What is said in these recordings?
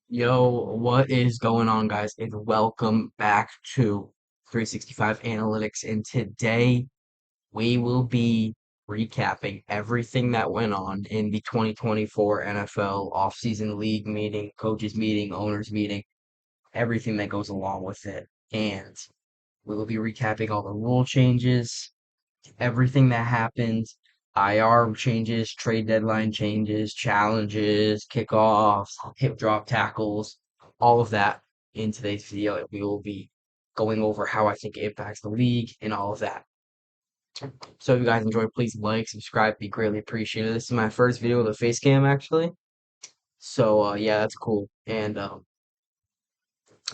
Yo, what is going on, guys? And welcome back to 365 Analytics. And today we will be recapping everything that went on in the 2024 NFL offseason league meeting, coaches meeting, owners meeting, everything that goes along with it. And we will be recapping all the rule changes, everything that happened, IR changes, trade deadline changes, challenges, kickoffs, hip drop tackles, all of that in today's video. We will be going over how I think it impacts the league and all of that. So if you guys enjoy, please like, subscribe, be greatly appreciated. This is my first video with a face cam actually. So yeah, that's cool. And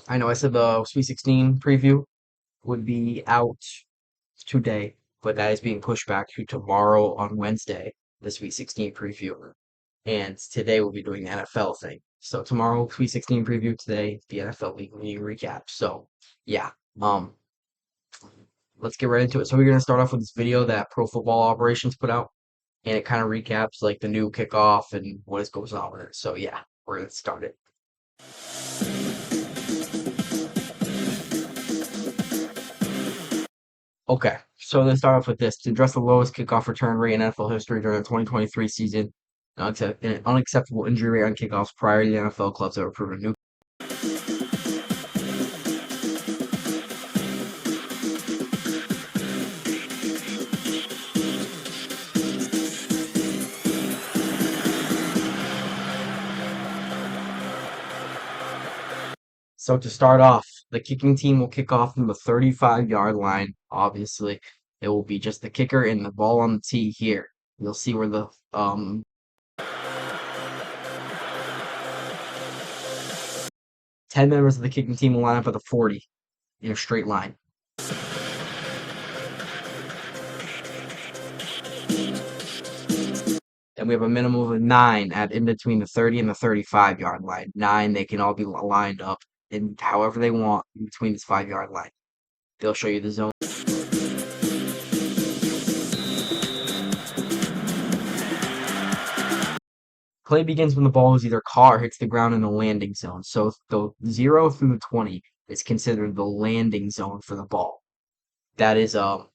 I know I said the Sweet 16 preview would be out today, but that is being pushed back to tomorrow on Wednesday, the Sweet 16 preview. And today we'll be doing the NFL thing. So tomorrow, Sweet 16 preview, today, the NFL League League recap. So yeah, um, let's get right into it. So we're gonna start off with this video that Pro Football Operations put out, and it kind of recaps like the new kickoff and what is goes on with it. So yeah, we're gonna start it. Okay, so let's start off with this. To address the lowest kickoff return rate in NFL history during the 2023 season, an unacceptable injury rate on kickoffs prior to the NFL clubs have approved a new. So to start off, the kicking team will kick off from the 35-yard line. Obviously, it will be just the kicker and the ball on the tee here. You'll see where the 10 members of the kicking team will line up at the 40 in a straight line. Then we have a minimum of 9 at in between the 30 and the 35-yard line. 9, they can all be lined up in however they want in between this 5-yard line. They'll show you the zone. Play begins when the ball is either caught or hits the ground in the landing zone. So the 0 through the 20 is considered the landing zone for the ball. That is the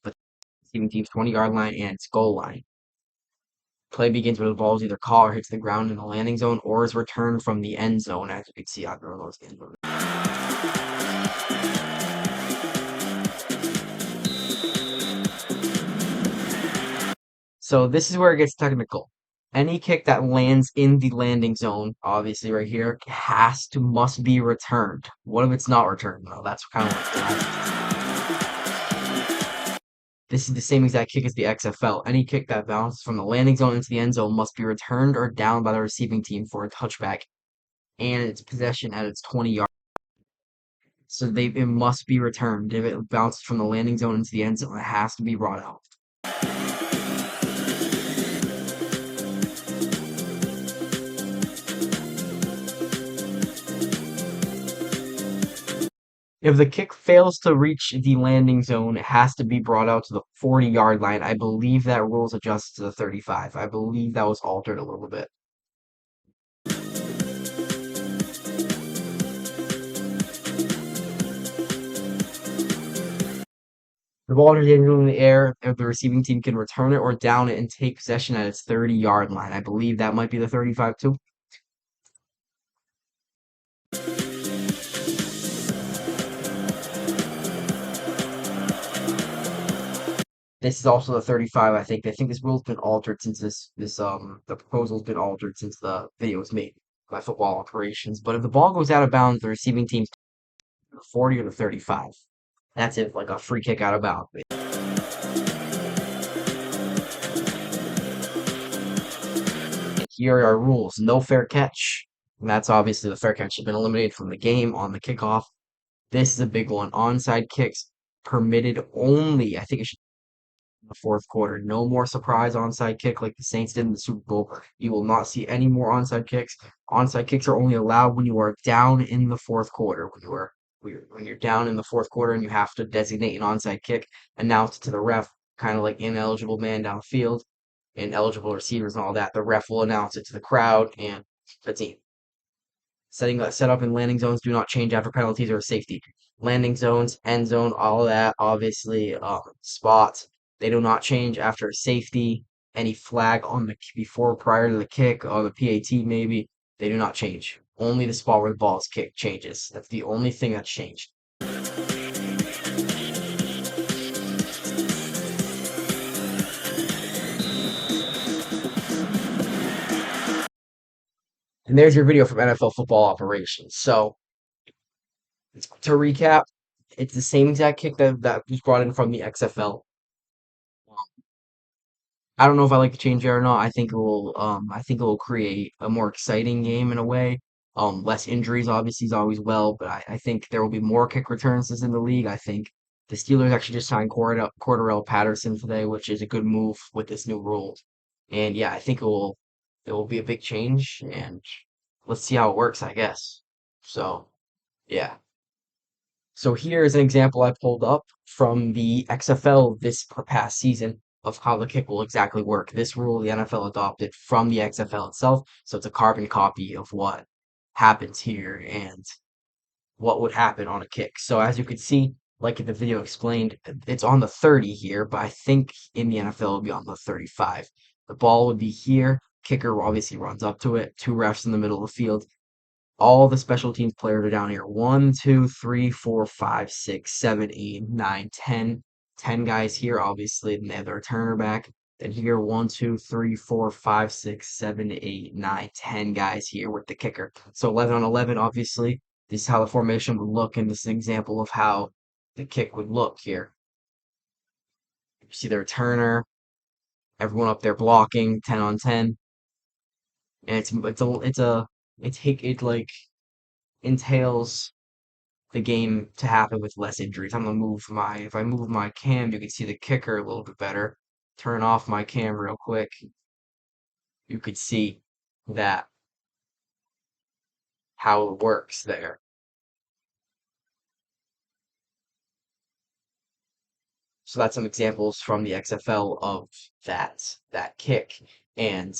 receiving team's 20-yard line and its goal line. Play begins when the ball is either caught or hits the ground in the landing zone or is returned from the end zone, as you can see on those end zone. So this is where it gets technical. Any kick that lands in the landing zone, obviously right here, must be returned. What if it's not returned though? That's kind of what this is the same exact kick as the XFL. Any kick that bounces from the landing zone into the end zone must be returned or down by the receiving team for a touchback and its possession at its 20-yard. So it must be returned. If it bounces from the landing zone into the end zone, it has to be brought out. If the kick fails to reach the landing zone, it has to be brought out to the 40-yard line. I believe that rule's adjusted to the 35. I believe that was altered a little bit. The ball is in the air, if the receiving team can return it or down it and take possession at its 30-yard line. I believe that might be the 35 too. This is also the 35, I think. I think this rule's been altered since the proposal's been altered since the video was made by Football Operations. But if the ball goes out of bounds, the receiving team's 40 or the 35. That's it, like a free kick out of bounds. Here are rules. No fair catch. And that's obviously the fair catch has been eliminated from the game on the kickoff. This is a big one. Onside kicks permitted only. I think it should be in the fourth quarter. No more surprise onside kick like the Saints did in the Super Bowl. You will not see any more onside kicks. Onside kicks are only allowed when you are down in the fourth quarter. When you're down in the fourth quarter and you have to designate an onside kick, announce it to the ref, kind of like ineligible man downfield and eligible receivers and all that. The ref will announce it to the crowd and the team. Set up and landing zones do not change after penalties or safety. Landing zones, end zone, all of that, obviously, spots, they do not change after safety. Any flag on the before prior to the kick or the PAT maybe, they do not change. Only the spot where the ball is kicked changes. That's the only thing that's changed. And there's your video from NFL football operations. So to recap, it's the same exact kick that was brought in from the XFL. I don't know if I like the change there or not. I think it will create a more exciting game in a way. Less injuries obviously is always well, but I think there will be more kick returns in the league. I think the Steelers actually just signed Cordarrelle Patterson today, which is a good move with this new rule. And yeah, I think it will be a big change, and let's see how it works, I guess. So yeah. So here is an example I pulled up from the XFL this past season of how the kick will exactly work. This rule the NFL adopted from the XFL itself, so it's a carbon copy of what happens here and what would happen on a kick. So as you can see, like the video explained, it's on the 30 here, but I think in the NFL it would be on the 35. The ball would be here. Kicker obviously runs up to it. Two refs in the middle of the field. All the special teams players are down here. 1, 2, 3, 4, 5, 6, 7, 8, 9, 10. 10 guys here, obviously, and they have their returner back. Then here, 1, 2, 3, 4, 5, 6, 7, 8, 9, 10 guys here with the kicker. So 11 on 11, obviously. This is how the formation would look, and this is an example of how the kick would look here. You see the returner, everyone up there blocking, 10 on 10. And it like entails the game to happen with less injuries. If I move my cam, you can see the kicker a little bit better. Turn off my cam real quick. You could see that how it works there. So that's some examples from the XFL of that kick and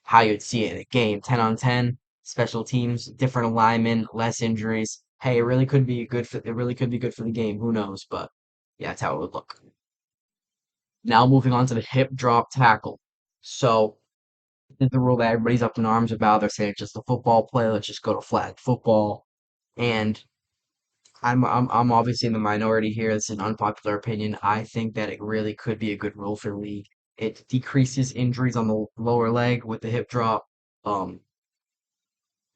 how you'd see it in a game. 10 on 10, special teams, different alignment, less injuries. Hey, it really could be good for the game. Who knows? But yeah, that's how it would look. Now moving on to the hip drop tackle. So this is the rule that everybody's up in arms about. They're saying it's just a football play. Let's just go to flag football. And I'm obviously in the minority here. It's an unpopular opinion. I think that it really could be a good rule for the league. It decreases injuries on the lower leg with the hip drop. Um,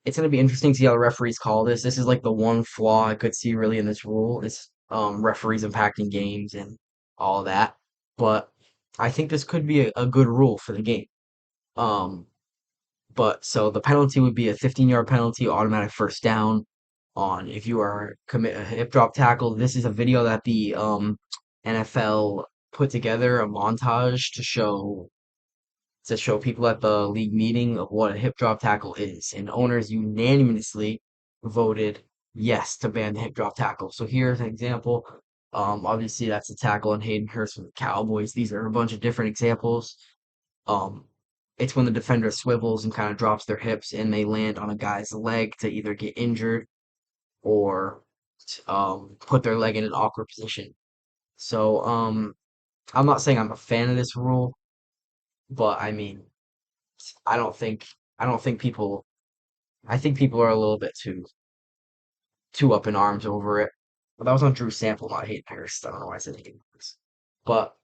it's going to be interesting to see how the referees call this. This is like the one flaw I could see really in this rule is referees impacting games and all of that. But I think this could be a good rule for the game. Um, but so the penalty would be a 15-yard penalty, automatic first down on if you are commit a hip drop tackle. This is a video that the NFL put together, a montage to show people at the league meeting of what a hip drop tackle is. And owners unanimously voted yes to ban the hip drop tackle. So here's an example. Obviously that's a tackle on Hayden Hurst from the Cowboys. These are a bunch of different examples. Um, it's when the defender swivels and kind of drops their hips and they land on a guy's leg to either get injured or put their leg in an awkward position. So I'm not saying I'm a fan of this rule, but I mean, I don't think I don't think people I think people are a little bit too up in arms over it. But that was on Drew Sample, not Hayden Hurst. I don't know why I said Hayden Hurst. But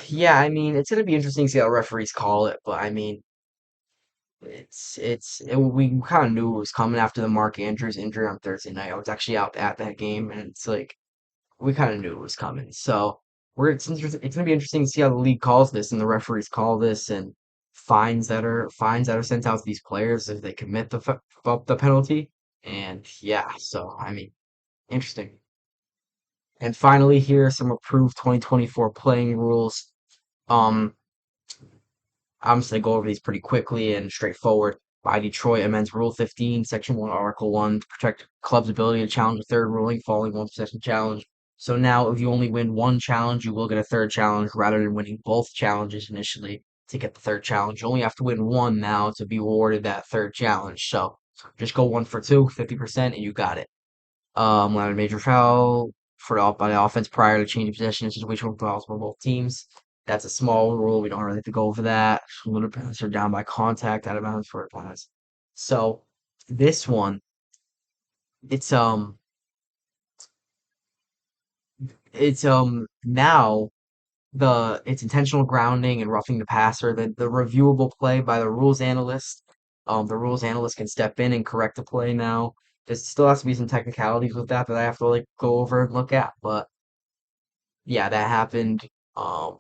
yeah, I mean, it's gonna be interesting to see how referees call it. But I mean, we kind of knew it was coming after the Mark Andrews injury on Thursday night. I was actually out at that game, and it's like we kind of knew it was coming. So it's gonna be interesting to see how the league calls this and the referees call this and fines that are sent out to these players if they commit the penalty. And yeah, so I mean, interesting. And finally, here are some approved 2024 playing rules. Um, I'm just gonna go over these pretty quickly and straightforward. By Detroit amends Rule 15, Section 1, Article 1 to protect club's ability to challenge a third ruling following one possession challenge. So now, if you only win one challenge, you will get a third challenge rather than winning both challenges initially. to get the third challenge. You only have to win one now to be awarded that third challenge. So just go 1 for 2, 50%, and you got it. Allowed a major foul for by the offense prior to changing possession in situation with fouls by both teams. That's a small rule. We don't really have to go over that. Limited passes are down by contact, out of bounds for a pass. So this one, it's now it's intentional grounding and roughing the passer. The reviewable play by the rules analyst. The rules analyst can step in and correct the play now. There still has to be some technicalities with that I have to like go over and look at, but yeah, that happened. Um,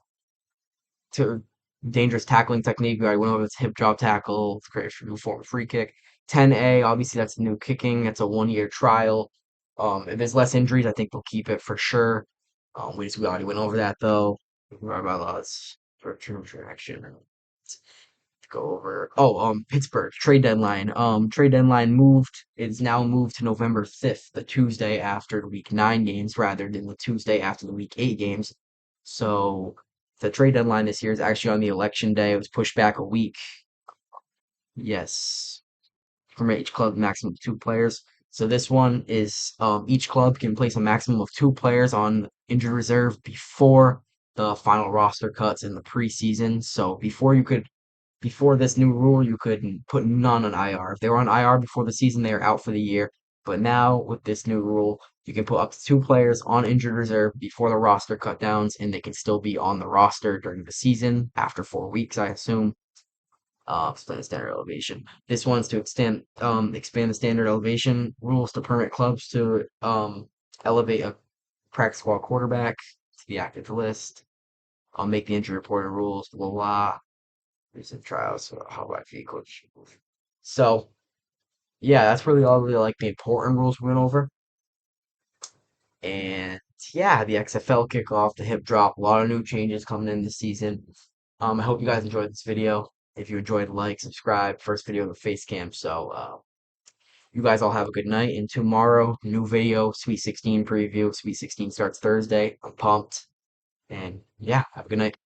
to dangerous tackling technique. We already went over this hip drop tackle. It's great for new form of free kick. 10A, obviously that's new kicking. It's a 1 year trial. If there's less injuries, I think they'll keep it for sure. We already went over that though. About laws for true action. Go over. Oh, Pittsburgh trade deadline. Trade deadline moved. It's now moved to November 5th, the Tuesday after the week 9 games, rather than the Tuesday after the week 8 games. So the trade deadline this year is actually on the election day. It was pushed back a week. Yes, from each club, maximum of 2 players. So this one is each club can place a maximum of 2 players on injured reserve before the final roster cuts in the preseason. So before this new rule, you could put none on IR. If they were on IR before the season, they are out for the year. But now with this new rule, you can put up to 2 players on injured reserve before the roster cutdowns, and they can still be on the roster during the season after 4 weeks, I assume. Explain the standard elevation. This one's to expand the standard elevation rules to permit clubs to elevate a practice squad quarterback to the active list. I'll make the injury reporting rules, blah blah. Recent trials, so how about fee coach? So yeah, that's really like the important rules we went over. And yeah, the XFL kickoff, the hip drop, a lot of new changes coming in this season. I hope you guys enjoyed this video. If you enjoyed, like, subscribe. First video of the face cam. So you guys all have a good night. And tomorrow, new video, Sweet 16 preview. Sweet 16 starts Thursday. I'm pumped. And yeah, have a good night.